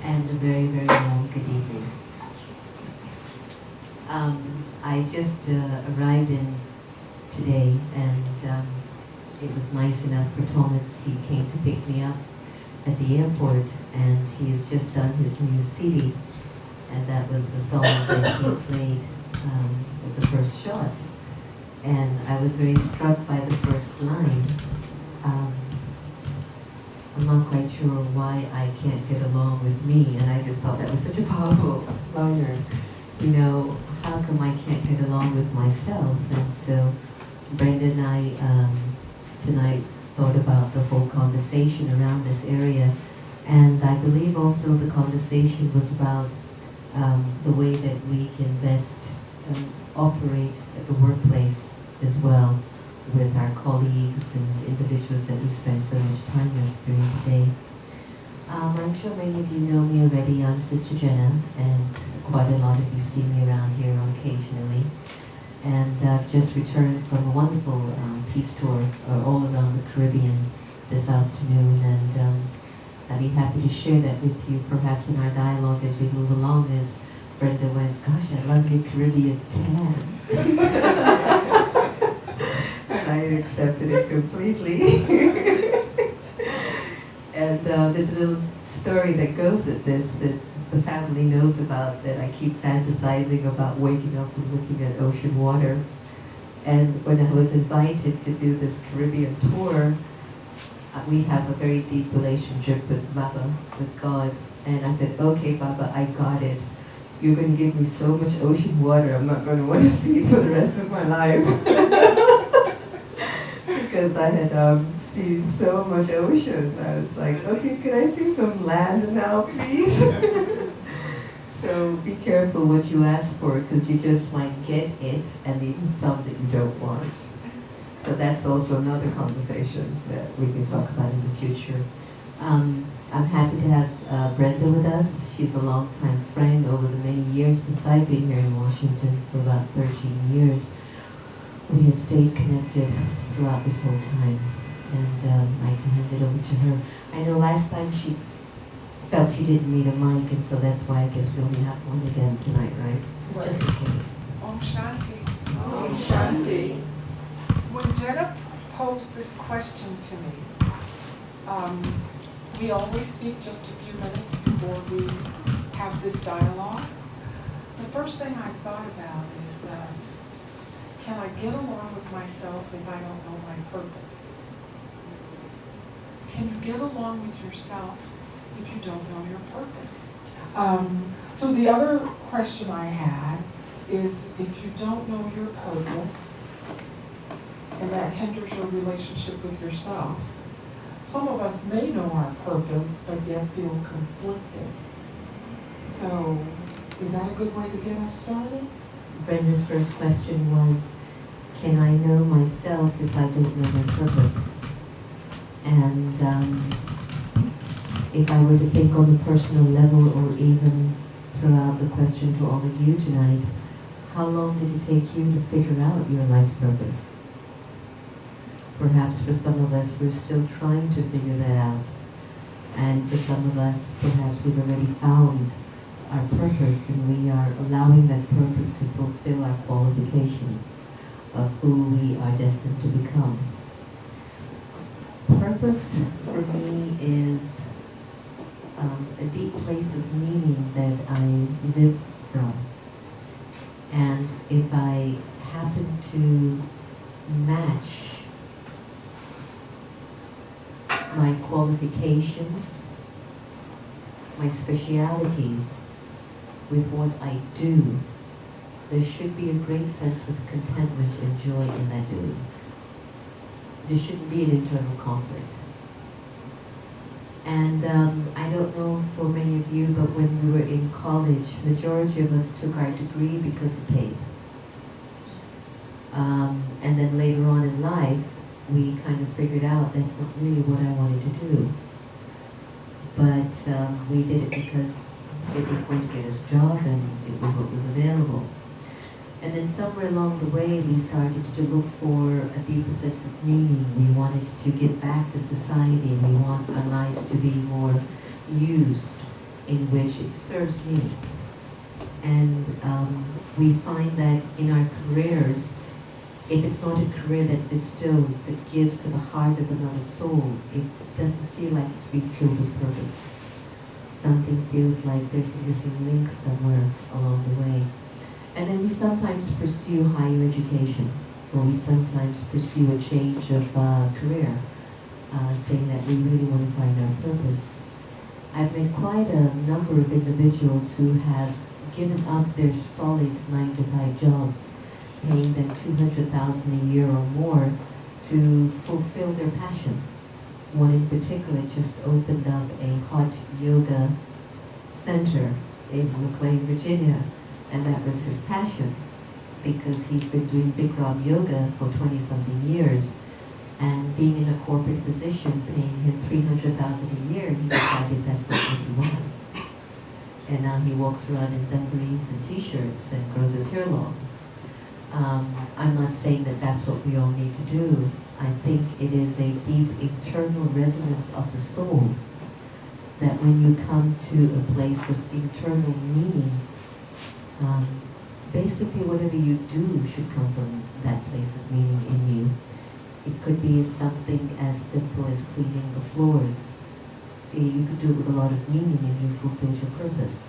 and a very, very warm good evening. I just arrived in today, and it was nice enough for Thomas. He came to pick me up at the airport, and he has just done his new CD, and that was the song that he played as the first shot. And I was very struck by the first line. I'm not quite sure why I can't get along with me, and I just thought that was such a powerful liner. You know, how come I can't get along with myself? And so Brenda and I tonight thought about the whole conversation around this area, and I believe also the conversation was about the way that we can best operate at the workplace as well, with our colleagues and individuals that we spend so much time with during the day. I'm sure many of you know me already. I'm Sister Jenna, and quite a lot of you see me around here occasionally. And I've just returned from a wonderful peace tour all around the Caribbean this afternoon, and I'd be happy to share that with you perhaps in our dialogue as we move along, as Brenda went, "Gosh, I love your Caribbean tan." I accepted it completely. And there's a little story that goes with this that the family knows about, that I keep fantasizing about waking up and looking at ocean water. And when I was invited to do this Caribbean tour, we have a very deep relationship with Baba, with God. And I said, "Okay, Baba, I got it. You're going to give me so much ocean water, I'm not going to want to see it for the rest of my life." Because I had seen so much ocean. I was like, "Okay, could I see some land now, please?" So be careful what you ask for, because you just might get it, and even some that you don't want. So that's also another conversation that we can talk about in the future. I'm happy to have Brenda with us. She's a longtime friend over the many years since I've been here in Washington, for about 13 years. We have stayed connected throughout this whole time, and I'd like to hand it over to her. I know last time she felt she didn't need a mic, and so that's why I guess we only have one again tonight, right? Right. Just in case. Om Shanti. Om Shanti. When Jenna posed this question to me, we always speak just a few minutes before we have this dialogue. The first thing I thought about is, can I get along with myself if I don't know my purpose? Can you get along with yourself if you don't know your purpose? So the other question I had is, if you don't know your purpose, and that hinders your relationship with yourself, some of us may know our purpose, but yet feel conflicted. So, is that a good way to get us started? Brenda's first question was, can I know myself if I don't know my purpose? And if I were to think on a personal level, or even throw out the question to all of you tonight, how long did it take you to figure out your life's purpose? Perhaps for some of us, we're still trying to figure that out. And for some of us, perhaps we've already found our purpose, and we are allowing that purpose to fulfill our qualifications of who we are destined to become. Purpose for me is a deep place of meaning that I live from. And if I happen to match my qualifications, my specialities with what I do, there should be a great sense of contentment and joy in that doing. There shouldn't be an internal conflict. And I don't know for many of you, but when we were in college, majority of us took our degree because it paid. And then later on in life, we kind of figured out that's not really what I wanted to do. But we did it because it was going to get us a job, and it was what was available. And then somewhere along the way, we started to look for a deeper sense of meaning. We wanted to give back to society, and we want our lives to be more used in which it serves me. And we find that in our careers, if it's not a career that bestows, that gives to the heart of another soul, it doesn't feel like it's being filled with purpose. Something feels like there's a missing link somewhere along the way. And then we sometimes pursue higher education, or we sometimes pursue a change of career, saying that we really want to find our purpose. I've met quite a number of individuals who have given up their solid 9-to-5 jobs, paying them $200,000 a year or more to fulfill their passions. One in particular just opened up a hot yoga center in McLean, Virginia, and that was his passion because he's been doing Bikram yoga for 20-something years, and being in a corporate position paying him $300,000 a year, he decided that's not what he wants. And now he walks around in dungarees and t-shirts and grows his hair long. I'm not saying that that's what we all need to do. I think it is a deep internal resonance of the soul that when you come to a place of internal meaning, basically whatever you do should come from that place of meaning in you. It could be something as simple as cleaning the floors. You could do it with a lot of meaning and you fulfilled your purpose.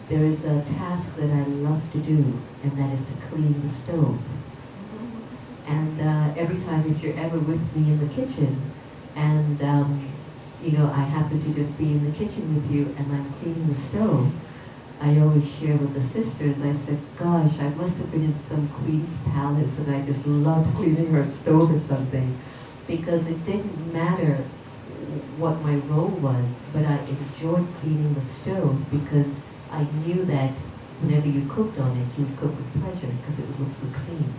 There is a task that I love to do, and that is to clean the stove. And every time, if you're ever with me in the kitchen, and I happen to just be in the kitchen with you, and I'm cleaning the stove, I always share with the sisters. I said, "Gosh, I must have been in some queen's palace, and I just loved cleaning her stove or something," because it didn't matter what my role was, but I enjoyed cleaning the stove because I knew that whenever you cooked on it, you would cook with pleasure because it would look so clean.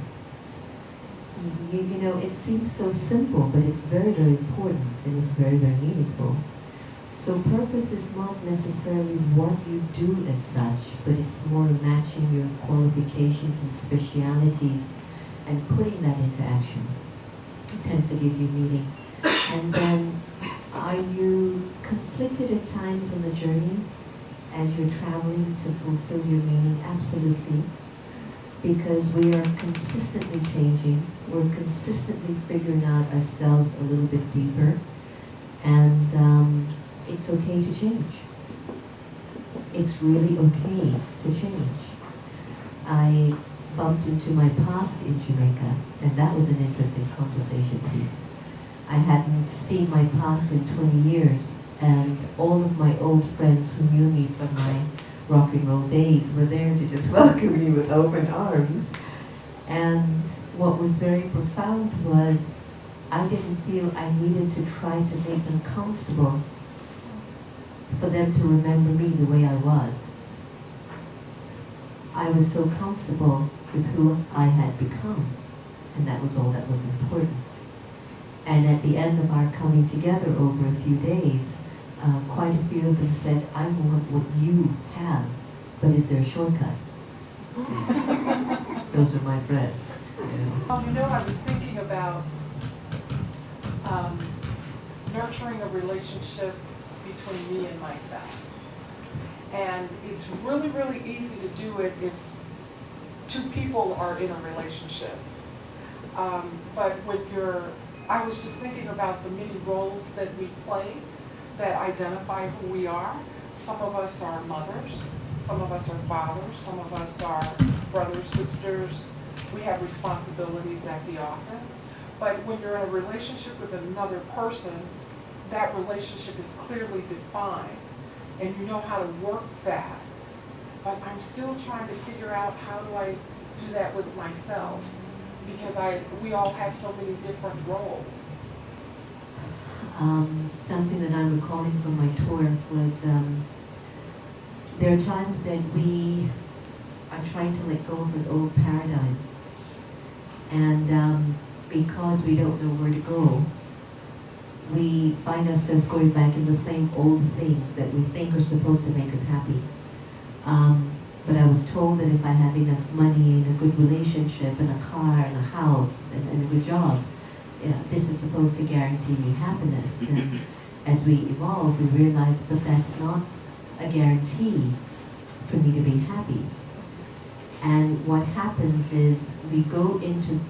You know, it seems so simple, but it's very, very important and it's very, very meaningful. So purpose is not necessarily what you do as such, but it's more matching your qualifications and specialities and putting that into action. It tends to give you meaning. And then, are you conflicted at times on the journey as you're traveling to fulfill your meaning? Absolutely. Because we are consistently changing. We're consistently figuring out ourselves a little bit deeper. And it's okay to change. It's really okay to change. I bumped into my past in Jamaica, and that was an interesting conversation piece. I hadn't seen my past in 20 years, and all of my old friends who knew me from my rock and roll days were there to just welcome me with open arms. And what was very profound was I didn't feel I needed to try to make them comfortable for them to remember me the way I was. I was so comfortable with who I had become, and that was all that was important. And at the end of our coming together over a few days, quite a few of them said, "I want what you have, but is there a shortcut?" Those are my friends. I was thinking about nurturing a relationship between me and myself. And it's really, really easy to do it if two people are in a relationship. But I was just thinking about the many roles that we play that identify who we are. Some of us are mothers, some of us are fathers, some of us are brothers, sisters. We have responsibilities at the office. But when you're in a relationship with another person, that relationship is clearly defined and you know how to work that. But I'm still trying to figure out how do I do that with myself, because we all have so many different roles. Something that I'm recalling from my tour was there are times that we are trying to let go of an old paradigm, and because we don't know where to go, we find ourselves going back in the same old things that we think are supposed to make us happy. But I was told that if I have enough money and a good relationship and a car and a house and a good job, this is supposed to guarantee me happiness. And as we evolve, we realize that that's not a guarantee for me to be happy. And what happens is we go into,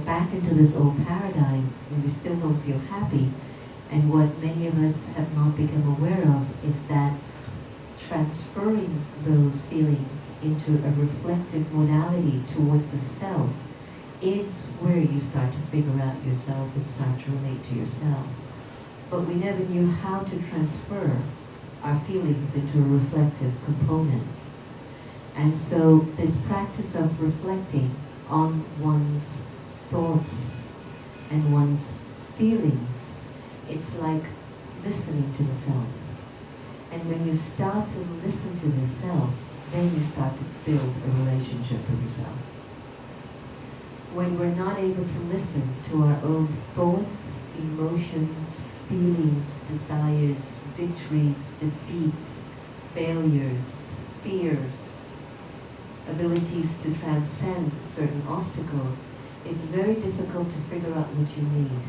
back into this old paradigm and we still don't feel happy. And what many of us have not become aware of is that transferring those feelings into a reflective modality towards the self is where you start to figure out yourself and start to relate to yourself. But we never knew how to transfer our feelings into a reflective component. And so this practice of reflecting on one's thoughts and one's feelings, it's like listening to the self. And when you start to listen to the self, then you start to build a relationship with yourself. When we're not able to listen to our own thoughts, emotions, feelings, desires, victories, defeats, failures, fears, abilities to transcend certain obstacles, it's very difficult to figure out what you need.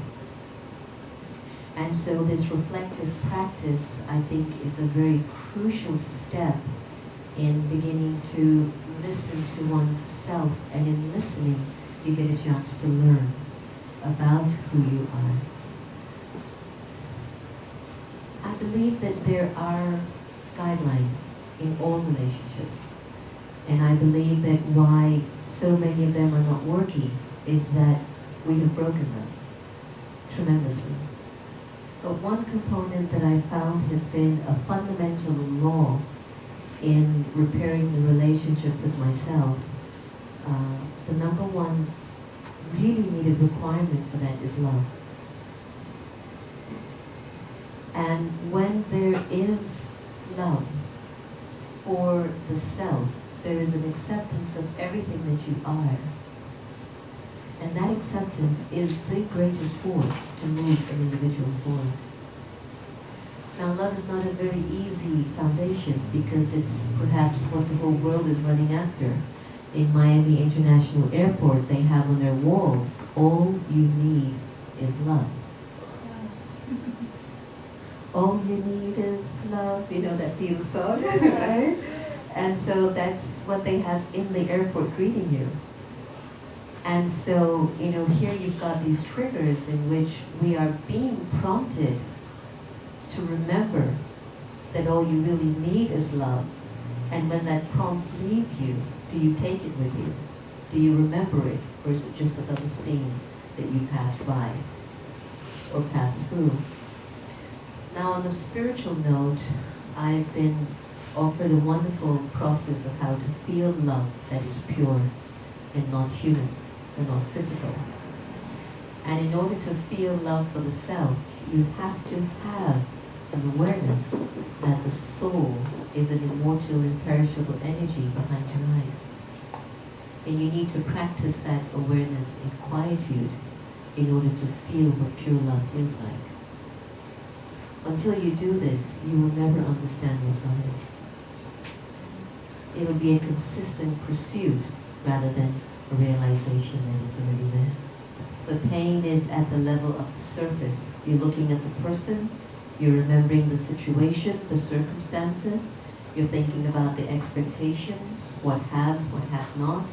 And so this reflective practice, I think, is a very crucial step in beginning to listen to one's self, and in listening, you get a chance to learn about who you are. I believe that there are guidelines in all relationships. And I believe that why so many of them are not working is that we have broken them tremendously. But one component that I found has been a fundamental law in repairing the relationship with myself. The number one really needed requirement for that is love. And when there is love for the self, there is an acceptance of everything that you are. And that acceptance is the greatest force to move an individual forward. Now, love is not a very easy foundation because it's perhaps what the whole world is running after. In Miami International Airport, they have on their walls, all you need is love. All you need is love, that Beatles song, right? And so that's what they have in the airport greeting you. And so, here you've got these triggers in which we are being prompted to remember that all you really need is love. And when that prompt leaves you, do you take it with you? Do you remember it? Or is it just another scene that you passed by or passed through? Now, on a spiritual note, I've been offered a wonderful process of how to feel love that is pure and not human and not physical. And in order to feel love for the self, you have to have an awareness that the soul is an immortal, imperishable energy behind your eyes. And you need to practice that awareness in quietude in order to feel what pure love feels like. Until you do this, you will never understand what love is. It'll be a consistent pursuit rather than a realization that it's already there. The pain is at the level of the surface. You're looking at the person, you're remembering the situation, the circumstances, you're thinking about the expectations, what has not,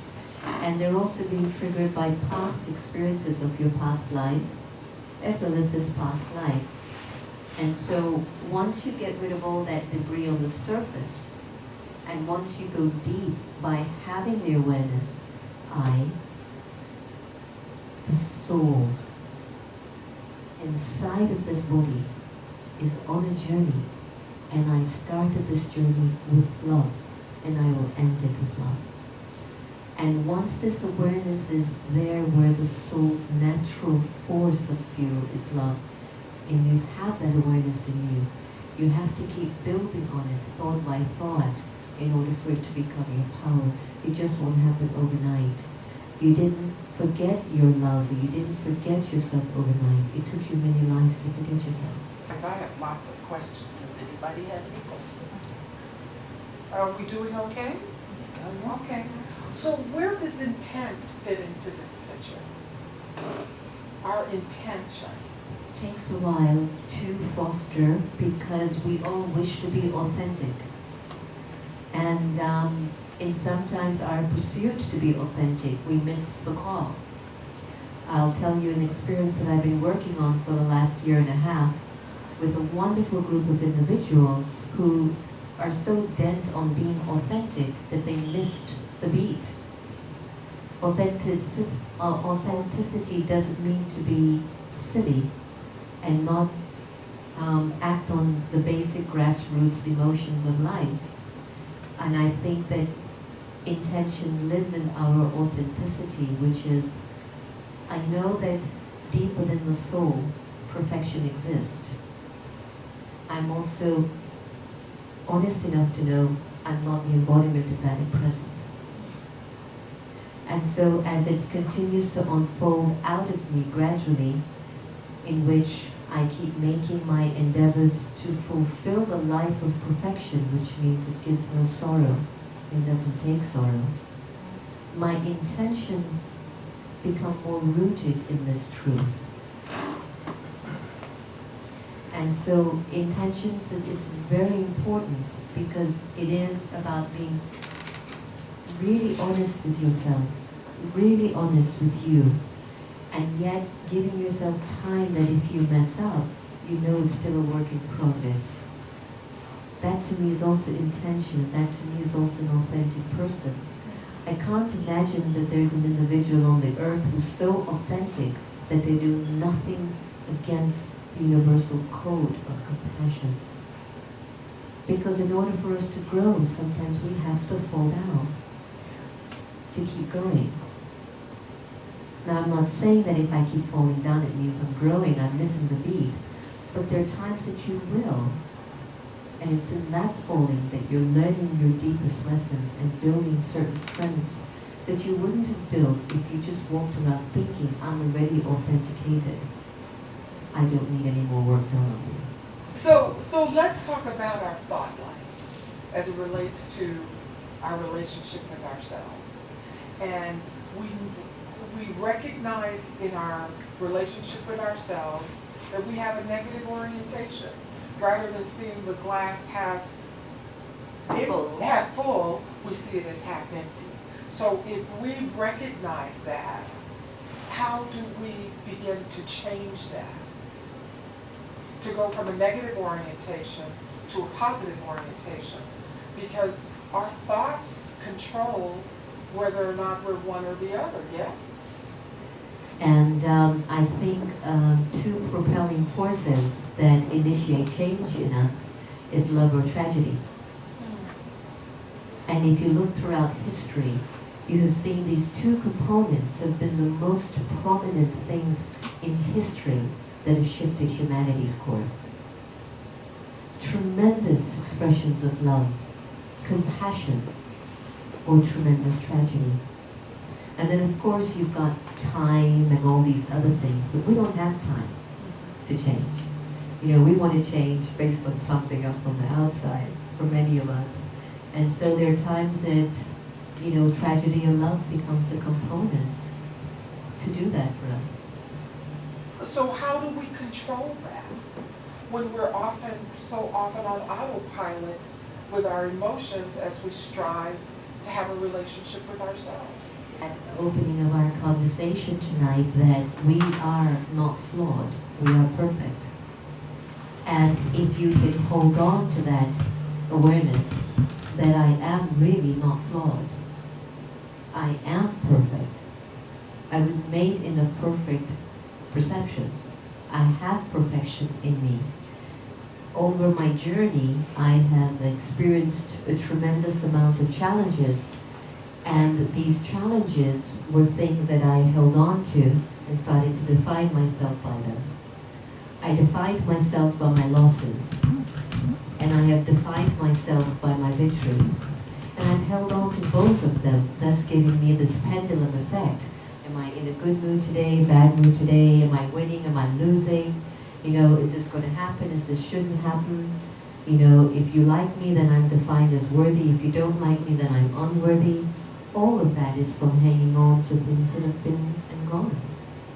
and they're also being triggered by past experiences of your past lives, as well as this past life. And so once you get rid of all that debris on the surface, and once you go deep by having the awareness, the soul inside of this body is on a journey, and I started this journey with love, and I will end it with love. And once this awareness is there where the soul's natural force of fuel is love, and you have that awareness in you, you have to keep building on it thought by thought in order for it to become your power. It just won't happen overnight. You didn't forget your love, you didn't forget yourself overnight. It took you many lives to forget yourself. I have lots of questions. Does anybody have any questions? Are we doing okay? Yes. Okay. So where does intent fit into this picture? Our intention. Takes a while to foster because we all wish to be authentic. And sometimes our pursuit to be authentic, we miss the call. I'll tell you an experience that I've been working on for the last year and a half with a wonderful group of individuals who are so bent on being authentic that they missed the beat. Authenticity doesn't mean to be silly and not act on the basic grassroots emotions of life. And I think that intention lives in our authenticity, which is, I know that deep within the soul, perfection exists. I'm also honest enough to know I'm not the embodiment of that at present. And so as it continues to unfold out of me gradually, in which I keep making my endeavors to fulfill the life of perfection, which means it gives no sorrow, it doesn't take sorrow, my intentions become more rooted in this truth. And so intentions, it's very important because it is about being really honest with yourself, really honest with you, and yet giving yourself time that if you mess up, you know it's still a work in progress. That to me is also intention, that to me is also an authentic person. I can't imagine that there's an individual on the earth who's so authentic that they do nothing against the universal code of compassion. Because in order for us to grow, sometimes we have to fall down to keep going. Now I'm not saying that if I keep falling down it means I'm growing, I'm missing the beat, but there are times that you will. And it's in that falling that you're learning your deepest lessons and building certain strengths that you wouldn't have built if you just walked around thinking, I'm already authenticated. I don't need any more work done on me. So let's talk about our thought life as it relates to our relationship with ourselves. And we recognize in our relationship with ourselves that we have a negative orientation. Rather than seeing the glass half full, we see it as half empty. So if we recognize that, how do we begin to change that? To go from a negative orientation to a positive orientation. Because our thoughts control whether or not we're one or the other, yes? And I think two propelling forces that initiate change in us is love or tragedy. And if you look throughout history, you have seen these two components have been the most prominent things in history that have shifted humanity's course. Tremendous expressions of love, compassion, or tremendous tragedy. And then of course you've got time and all these other things, but we don't have time to change. You know, we want to change based on something else on the outside, for many of us. And so there are times that, you know, tragedy and love becomes the component to do that for us. So how do we control that when we're so often on autopilot with our emotions as we strive to have a relationship with ourselves? At the opening of our conversation tonight, that we are not flawed, we are perfect. And if you can hold on to that awareness that I am really not flawed, I am perfect. I was made in a perfect perception. I have perfection in me. Over my journey, I have experienced a tremendous amount of challenges. And these challenges were things that I held on to and started to define myself by them. I defined myself by my losses, and I have defined myself by my victories. And I've held on to both of them, thus giving me this pendulum effect. Am I in a good mood today, bad mood today? Am I winning, am I losing? You know, is this going to happen, is this shouldn't happen? You know, if you like me, then I'm defined as worthy. If you don't like me, then I'm unworthy. All of that is from hanging on to things that have been and gone.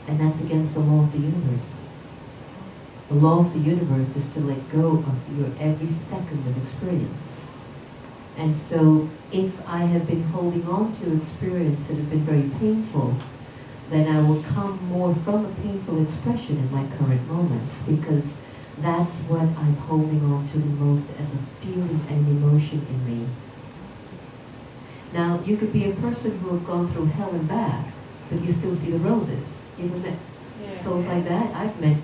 And that's against the law of the universe. The law of the universe is to let go of your every second of experience. And so if I have been holding on to experience that have been very painful, then I will come more from a painful expression in my current moments, because that's what I'm holding on to the most as a feeling and an emotion in me. Now, you could be a person who have gone through hell and back, but you still see the roses. You ever met souls like that? I've met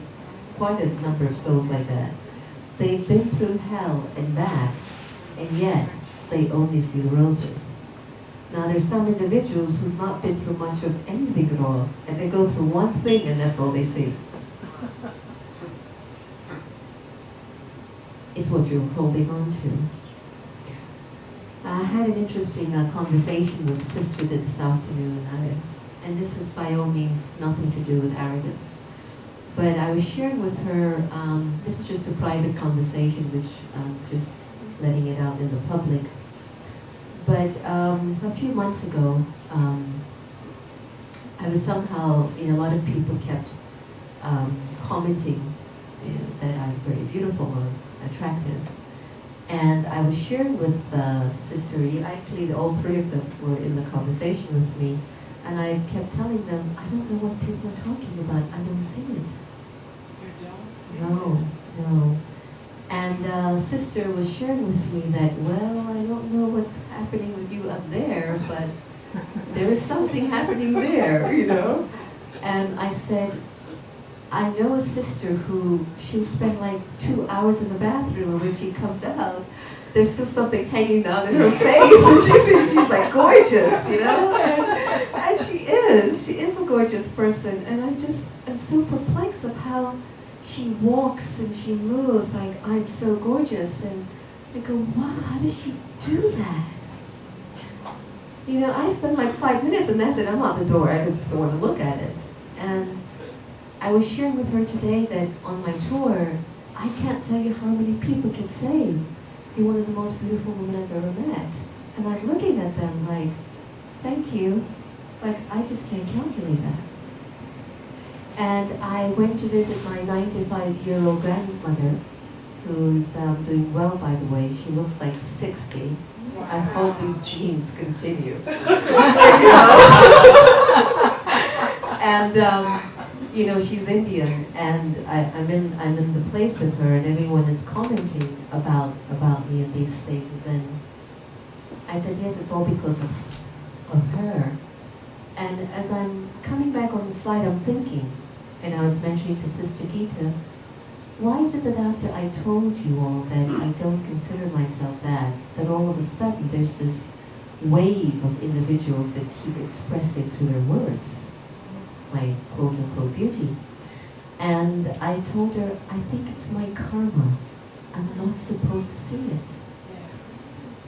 quite a number of souls like that. They've been through hell and back, and yet they only see the roses. Now, there's some individuals who've not been through much of anything at all, and they go through one thing and that's all they see. It's what you're holding on to. I had an interesting conversation with a sister this afternoon, and this is by all means nothing to do with arrogance. But I was sharing with her, this is just a private conversation, which I'm just letting it out in the public. But a few months ago, I was somehow, a lot of people kept commenting that I'm very beautiful or attractive. And I was sharing with Sister, actually all three of them were in the conversation with me, and I kept telling them, I don't know what people are talking about, I don't see it. You don't see No, no. And Sister was sharing with me that, well, I don't know what's happening with you up there, but there is something happening there, And I said, I know a sister who, she'll spend like 2 hours in the bathroom, and when she comes out, there's still something hanging down in her face, and she thinks she's like gorgeous, And she is a gorgeous person, and I'm so perplexed of how she walks and she moves like I'm so gorgeous, and I go, wow, how does she do that? I spent like 5 minutes and that's it, I'm out the door, I just don't want to look at it. And I was sharing with her today that on my tour, I can't tell you how many people can say, you're one of the most beautiful women I've ever met. And I'm looking at them like, thank you. Like, I just can't calculate that. And I went to visit my 95-year-old grandmother, who's doing well, by the way. She looks like 60. Wow. I hope these genes continue. And she's Indian, and I'm in the place with her, and everyone is commenting about me and these things. And I said, yes, it's all because of her. And as I'm coming back on the flight, I'm thinking, and I was mentioning to Sister Gita, why is it that after I told you all that I don't consider myself that all of a sudden there's this wave of individuals that keep expressing through their words my quote-unquote beauty? And I told her, I think it's my karma. I'm not supposed to see it.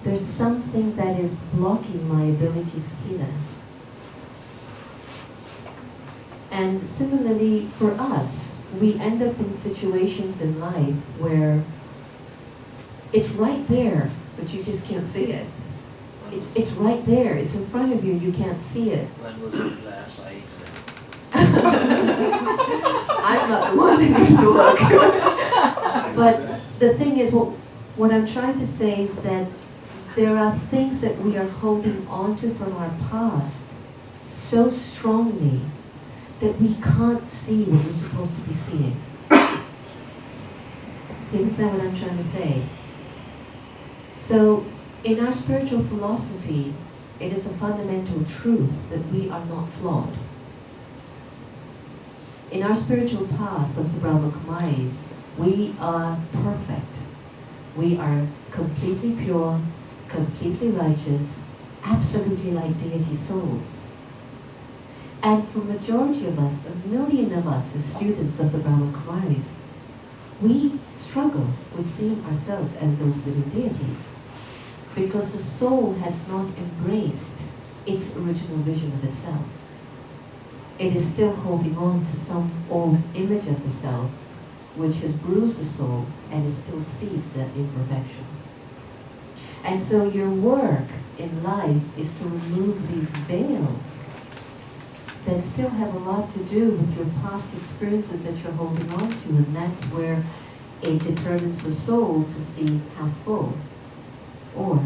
There's something that is blocking my ability to see that. And similarly for us, we end up in situations in life where it's right there, but you just can't see it. It's right there, it's in front of you, you can't see it. When was the last I ate? I'm not the one that needs to look. But the thing is, what I'm trying to say is that there are things that we are holding on to from our past so strongly that we can't see what we're supposed to be seeing. Do you understand what I'm trying to say? So, in our spiritual philosophy, it is a fundamental truth that we are not flawed. In our spiritual path of the Brahma Kumaris, we are perfect. We are completely pure, completely righteous, absolutely like deity souls. And for majority of us, 1 million of us as students of the Brahma Kumaris, we struggle with seeing ourselves as those living deities, because the soul has not embraced its original vision of itself. It is still holding on to some old image of the self, which has bruised the soul, and it still sees that imperfection. And so your work in life is to remove these veils that still have a lot to do with your past experiences that you're holding on to, and that's where it determines the soul to see how full or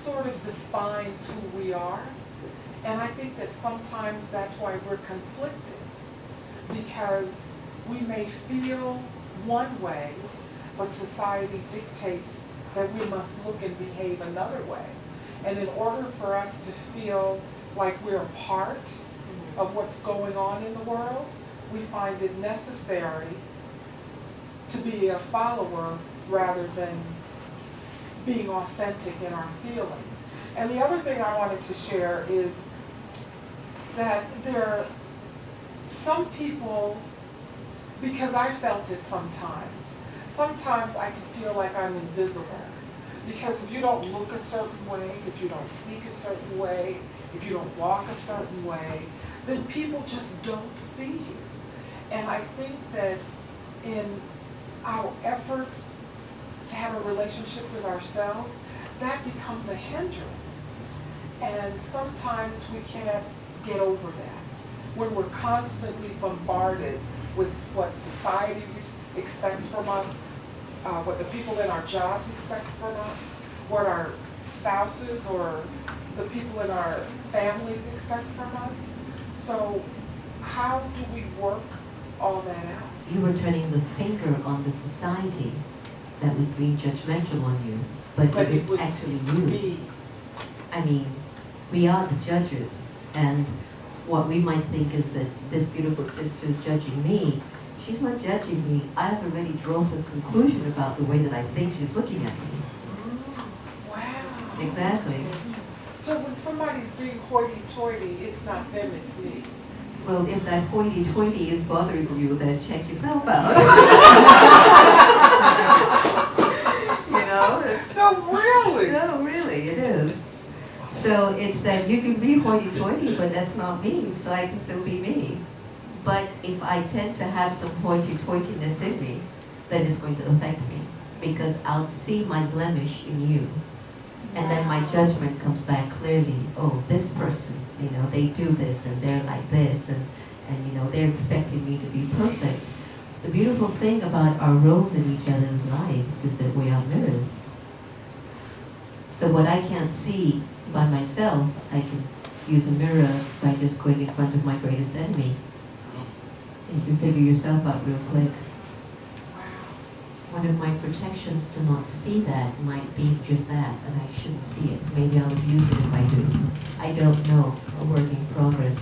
sort of defines who we are. And I think that sometimes that's why we're conflicted, because we may feel one way, but society dictates that we must look and behave another way. And in order for us to feel like we're a part of what's going on in the world, we find it necessary to be a follower rather than being authentic in our feelings. And the other thing I wanted to share is that there are some people, because I felt it sometimes I can feel like I'm invisible. Because if you don't look a certain way, if you don't speak a certain way, if you don't walk a certain way, then people just don't see you. And I think that in our efforts to have a relationship with ourselves, that becomes a hindrance. And sometimes we can't get over that. When we're constantly bombarded with what society expects from us, what the people in our jobs expect from us, what our spouses or the people in our families expect from us. So how do we work all that out? You were turning the finger on the society that was being judgmental on you, but it was actually you. Me. I mean, we are the judges, and what we might think is that this beautiful sister is judging me. She's not judging me. I have already drawn some conclusion about the way that I think she's looking at me. Wow. Exactly. So when somebody's being hoity-toity, it's not them, it's me. Well, if that hoity-toity is bothering you, then check yourself out. You know? No, really? No, really, it is. So it's that you can be hoity-toity, but that's not me, so I can still be me. But if I tend to have some hoity-toityness in me, then it's going to affect me, because I'll see my blemish in you. And then my judgment comes back clearly. Oh, this person, you know, they do this and they're like this, and you know, they're expecting me to be perfect. The beautiful thing about our roles in each other's lives is that we are mirrors. So what I can't see by myself, I can use a mirror by just going in front of my greatest enemy. And you figure yourself out real quick. One of my protections to not see that might be just that I shouldn't see it. Maybe I'll abuse it if I do. I don't know, a work in progress.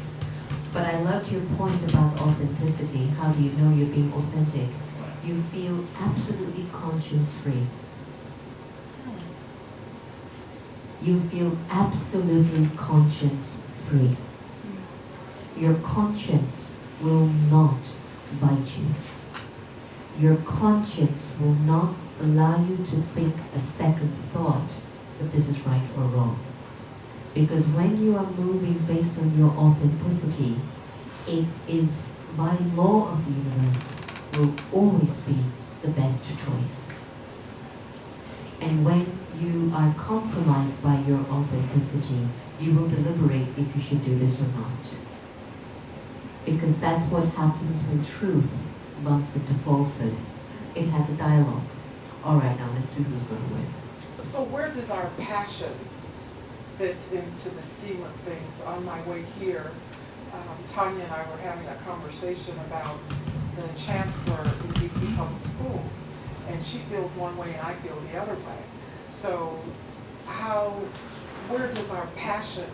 But I loved your point about authenticity. How do you know you're being authentic? You feel absolutely conscience-free. You feel absolutely conscience-free. Your conscience will not bite you. Your conscience will not allow you to think a second thought that this is right or wrong. Because when you are moving based on your authenticity, it is by law of the universe will always be the best choice. And when you are compromised by your authenticity, you will deliberate if you should do this or not. Because that's what happens when truth bumps into falsehood. It has a dialogue. All right, now let's see who's going to win. So where does our passion fit into the scheme of things? On my way here, Tanya and I were having a conversation about the chancellor in DC Public Schools, and she feels one way and I feel the other way. So where does our passion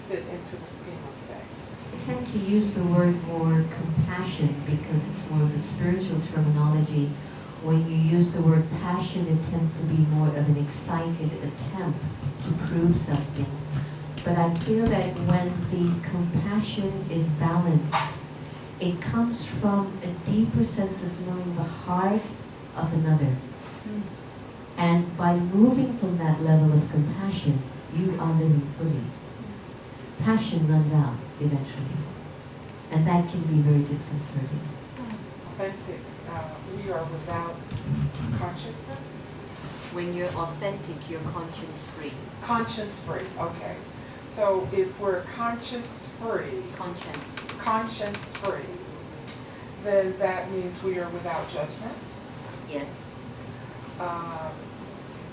fit into the scheme of things? I tend to use the word more compassion because it's more of a spiritual terminology. When you use the word passion, it tends to be more of an excited attempt to prove something. But I feel that when the compassion is balanced, it comes from a deeper sense of knowing the heart of another. And by moving from that level of compassion, you are living fully. Passion runs out eventually, and that can be very disconcerting. Authentic. We are without consciousness? When you're authentic, you're conscience-free. Conscience-free, okay. So if we're conscience-free, conscience-free, then that means we are without judgment. Yes.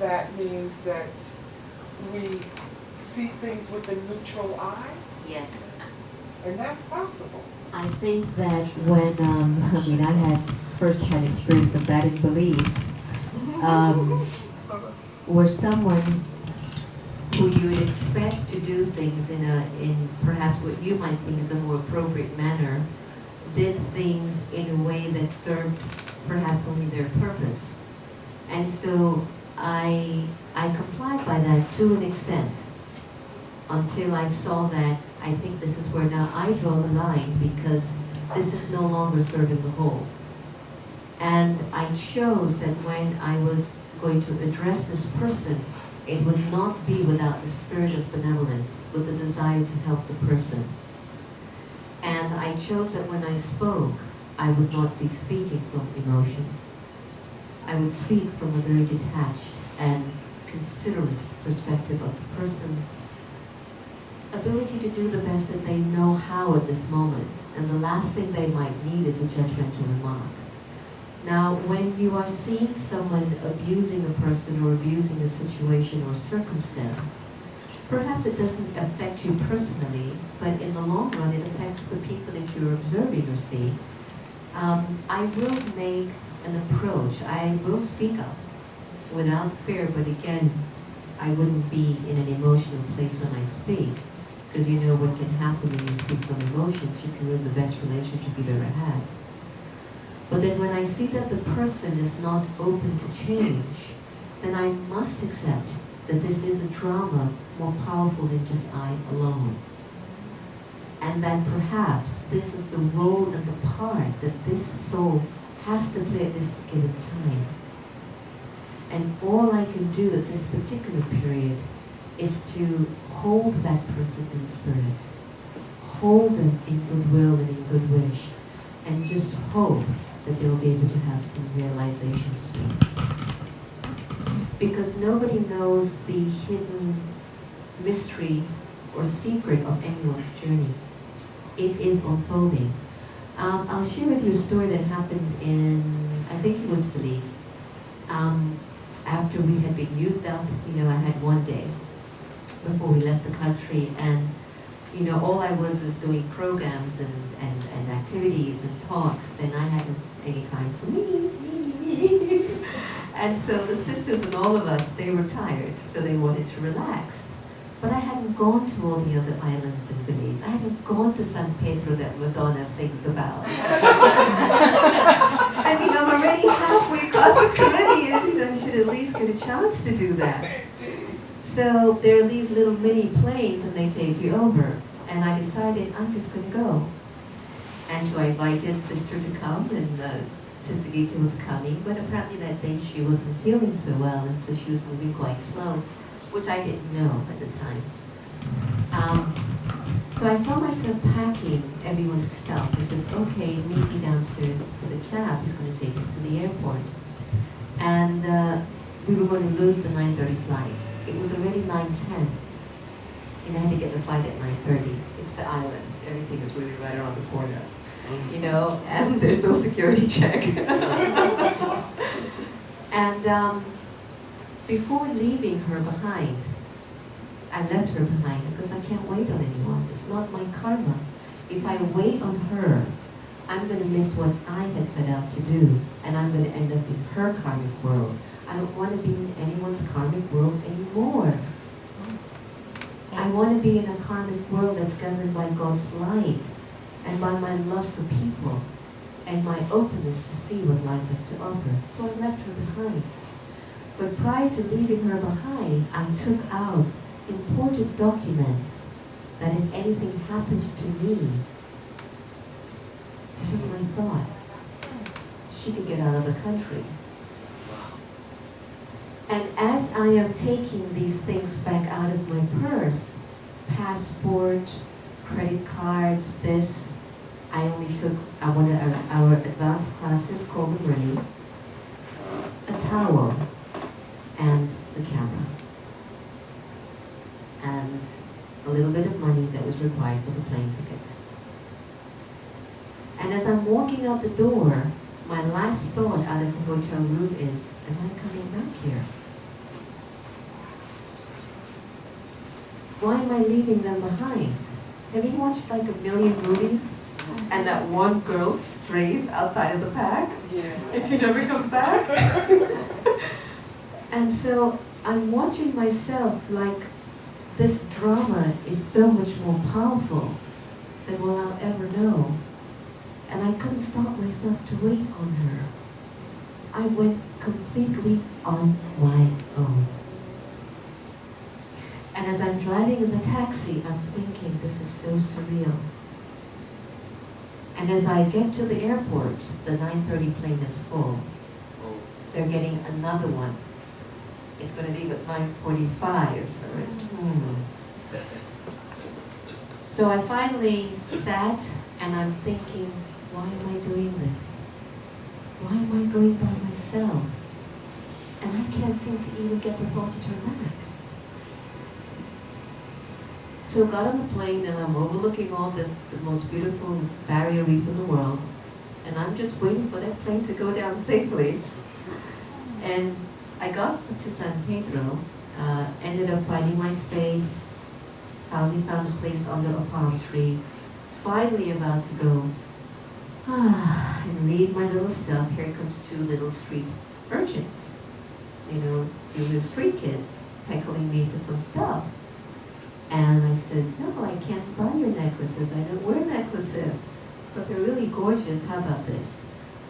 That means that we see things with a neutral eye, Yes. and that's possible. I think that when, I had first-hand experience of that in Belize, where someone who you would expect to do things in perhaps what you might think is a more appropriate manner, did things in a way that served perhaps only their purpose. And so I complied by that to an extent until I saw that I think this is where now I draw the line, because this is no longer serving the whole. And I chose that when I was going to address this person, it would not be without the spirit of benevolence, with the desire to help the person. And I chose that when I spoke, I would not be speaking from emotions. I would speak from a very detached and considerate perspective of the person's ability to do the best that they know how at this moment. And the last thing they might need is a judgmental remark. Now, when you are seeing someone abusing a person or abusing a situation or circumstance, perhaps it doesn't affect you personally, but in the long run it affects the people that you're observing or see. I will make an approach. I will speak up without fear, but again, I wouldn't be in an emotional place when I speak, because you know what can happen when you speak from emotions. You can ruin the best relationship you've ever had. But then when I see that the person is not open to change, then I must accept that this is a drama more powerful than just I alone. And that perhaps this is the role and the part that this soul has to play at this given time. And all I can do at this particular period is to hold that person in spirit, hold them in goodwill and in good wish, and just hope that they'll be able to have some realization soon. Because nobody knows the hidden mystery or secret of anyone's journey. It is unfolding. I'll share with you a story that happened in, I think it was Belize. After we had been used up, I had one day before we left the country, and all I was doing programs and activities and talks, and I hadn't any time for me. And so the sisters and all of us, they were tired, so they wanted to relax. But I hadn't gone to all the other islands in Belize. I hadn't gone to San Pedro that Madonna sings about. I mean, I'm already halfway across the Caribbean. I should at least get a chance to do that. So there are these little mini planes, and they take you over. And I decided I'm just going to go. And so I invited Sister to come, and Sister Gita was coming, but apparently that day she wasn't feeling so well, and so she was moving quite slow, which I didn't know at the time. So I saw myself packing everyone's stuff. He says, okay, meet me downstairs for the cab. He's going to take us to the airport. And we were going to lose the 9:30 flight. It was already 9:10. And I had to get the flight at 9:30. It's the islands. Everything is really right around the corner. And there's no security check. And before leaving her behind, I left her behind because I can't wait on anyone. It's not my karma. If I wait on her, I'm going to miss what I had set out to do, and I'm going to end up in her karmic world. I don't want to be in anyone's karmic world anymore. I want to be in a karmic world that's governed by God's light and by my love for people and my openness to see what life has to offer. So I left her behind. But prior to leaving her behind, I took out important documents that if anything happened to me, this was my thought, she could get out of the country. And as I am taking these things back out of my purse, passport, credit cards, this, I only took one of our advanced classes, called them ready, a towel, and the camera. And a little bit of money that was required for the plane ticket. And as I'm walking out the door, my last thought out of the hotel room is, am I coming back here? why am I leaving them behind? Have you watched like a million movies and that one girl strays outside of the pack and she never comes back? And so I'm watching myself like this drama is so much more powerful than what I'll ever know. And I couldn't stop myself to wait on her. I went completely on my own. And as I'm driving in the taxi, I'm thinking, this is so surreal. And as I get to the airport, the 9:30 plane is full. They're getting another one. It's going to leave at 9:45. So I finally sat and I'm thinking, why am I doing this? Why am I going by myself? And I can't seem to even get the thought to turn back. So got on the plane and I'm overlooking all this, the most beautiful barrier reef in the world. And I'm just waiting for that plane to go down safely. And I got to San Pedro, ended up finding my space, finally found a place under a palm tree, finally about to go and read my little stuff. Here comes two little street urchins, you know, two little street kids heckling me for some stuff. And I says, no, I can't buy your necklaces. I don't wear necklaces, but they're really gorgeous. How about this?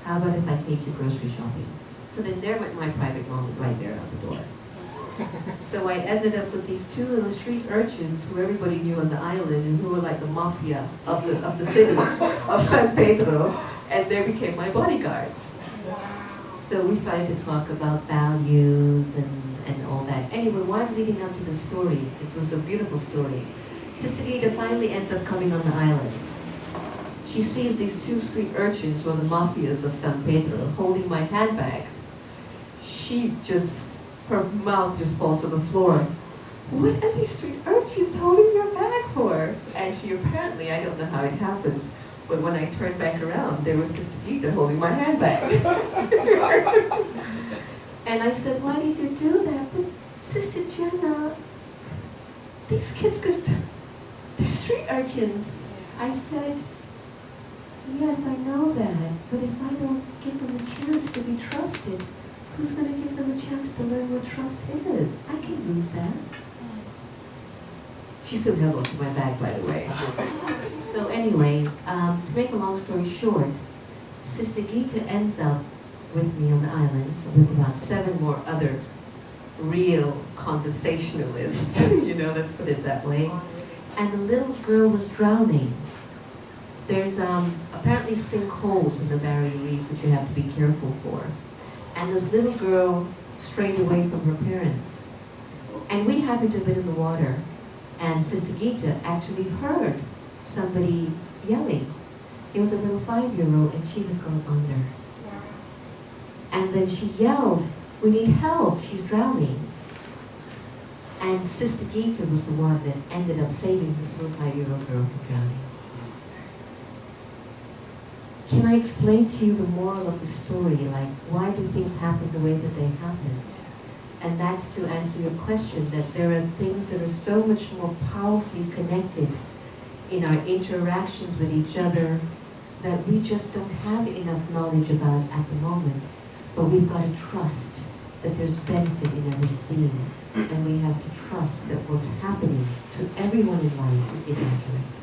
How about if I take you grocery shopping? So then there went my private moment right there out the door. So I ended up with these two little street urchins who everybody knew on the island and who were like the mafia of the city of San Pedro, and they became my bodyguards. So we started to talk about values and all that. Anyway, while I'm leading up to the story, it was a beautiful story. Sister Gita finally ends up coming on the island. She sees these two street urchins who are the mafias of San Pedro holding my handbag. Her mouth just falls to the floor. What are these street urchins holding your bag for? And she apparently, I don't know how it happens, but when I turned back around, there was Sister Gita holding my handbag. And I said, why did you do that? But Sister Jenna, these kids they're street urchins. I said, yes, I know that, but if I don't give them a chance to be trusted, who's going to give them a chance to learn what trust is? I can lose that. She still held on to my bag, by the way. So anyway, to make a long story short, Sister Gita ends up with me on the island, so with about 7 more other real conversationalists, you know, let's put it that way. And the little girl was drowning. There's apparently sinkholes in the barrier reef that you have to be careful for. And this little girl strayed away from her parents. And we happened to have been in the water, and Sister Gita actually heard somebody yelling. It was a little 5-year-old, and she had gone under. And then she yelled, we need help, she's drowning. And Sister Gita was the one that ended up saving this little 5-year-old girl from drowning. Can I explain to you the moral of the story? Like, why do things happen the way that they happen? And that's to answer your question, that there are things that are so much more powerfully connected in our interactions with each other that we just don't have enough knowledge about at the moment. But we've got to trust that there's benefit in every scene. And we have to trust that what's happening to everyone in life is accurate.